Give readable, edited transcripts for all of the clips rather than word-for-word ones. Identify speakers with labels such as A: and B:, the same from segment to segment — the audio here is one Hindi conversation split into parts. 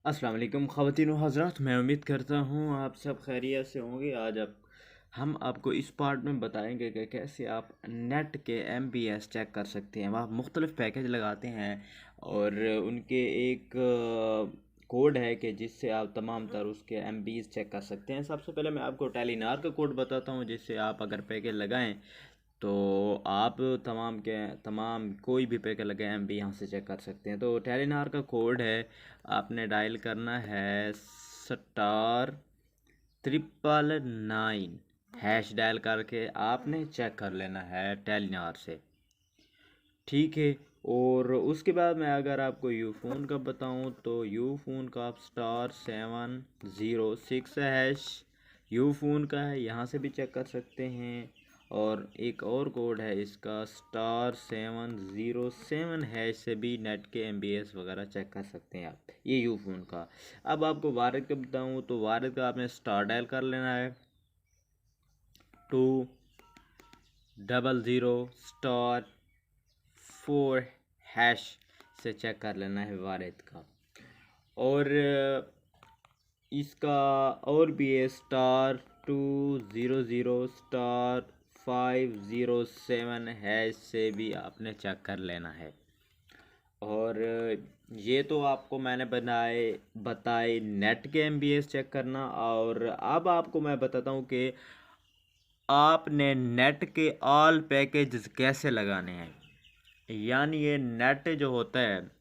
A: अस्सलाम वालेकुम ख़वातीन व हज़रात, मैं उम्मीद करता हूँ आप सब खैरियत से होंगे। आज हम आपको इस पार्ट में बताएंगे कि कैसे आप नेट के MBS चेक कर सकते हैं। वह मुख्तलिफ़ पैकेज लगाते हैं और उनके एक कोड है कि जिससे आप तमाम तर उसके MBs चेक कर सकते हैं। सबसे पहले मैं आपको टेलीनार का कोड बताता हूँ, जिससे आप अगर पैकेज लगाएं तो आप तमाम के तमाम कोई भी पैकेज लगे MB यहाँ से चेक कर सकते हैं। तो टेलीनार का कोड है, आपने डायल करना है *999 हैश डायल करके आपने चेक कर लेना है टेलीनार से, ठीक है। और उसके बाद मैं अगर आपको यूफ़ोन का बताऊं तो यूफ़ोन का आप *706 हैश यूफ़ोन का है, यहाँ से भी चेक कर सकते हैं। और एक और कोड है इसका *707 हैश से भी नेट के MBS वगैरह चेक कर सकते हैं आप, ये यूफ़ोन का। अब आपको वारद का बताऊं तो वारद का आपने स्टार डायल कर लेना है 200*4 हैश से चेक कर लेना है वारद का। और इसका और भी है *200*507 हैश से भी आपने चेक कर लेना है। और ये तो आपको मैंने बताए नेट के MBS चेक करना। और अब आपको मैं बताता हूँ कि आपने नेट के ऑल पैकेज कैसे लगाने हैं। यानी ये नेट जो होता है,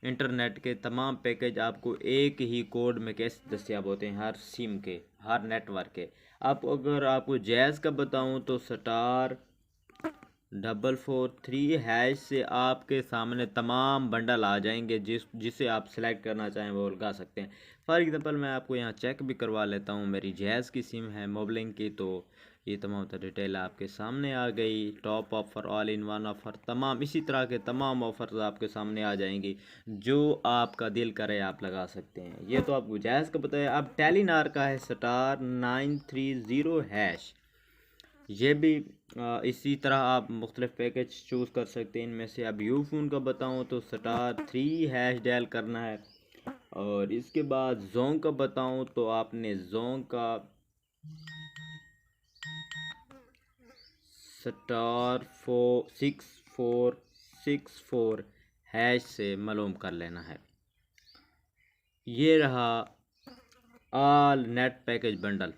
A: इंटरनेट के तमाम पैकेज आपको एक ही कोड में कैसे दस्तियाब होते हैं, हर सिम के, हर नेटवर्क के। आप अगर आपको जैज़ का बताऊं तो *443 हैश से आपके सामने तमाम बंडल आ जाएंगे, जिसे आप सेलेक्ट करना चाहें वो लगा सकते हैं। फॉर एग्जांपल मैं आपको यहाँ चेक भी करवा लेता हूँ, मेरी जैज़ की सिम है मोबलिंग की, तो ये तमाम डिटेल आपके सामने आ गई। Top offer, all in one offer, तमाम इसी तरह के तमाम ऑफ़र्स आपके सामने आ जाएंगी। जो आपका दिल करे आप लगा सकते हैं। ये तो आपको जैज़ का बताया। अब टेलीनार का है *930 हैश, ये भी इसी तरह आप मुख्तलिफ पैकेज चूज़ कर सकते हैं इनमें से। अब यूफ़ोन का बताऊं तो *3 हैश डायल करना है। और इसके बाद जोंग का बताऊं तो आपने जोंग का *6464 हैश से मालूम कर लेना है। ये रहा ऑल नेट पैकेज बंडल।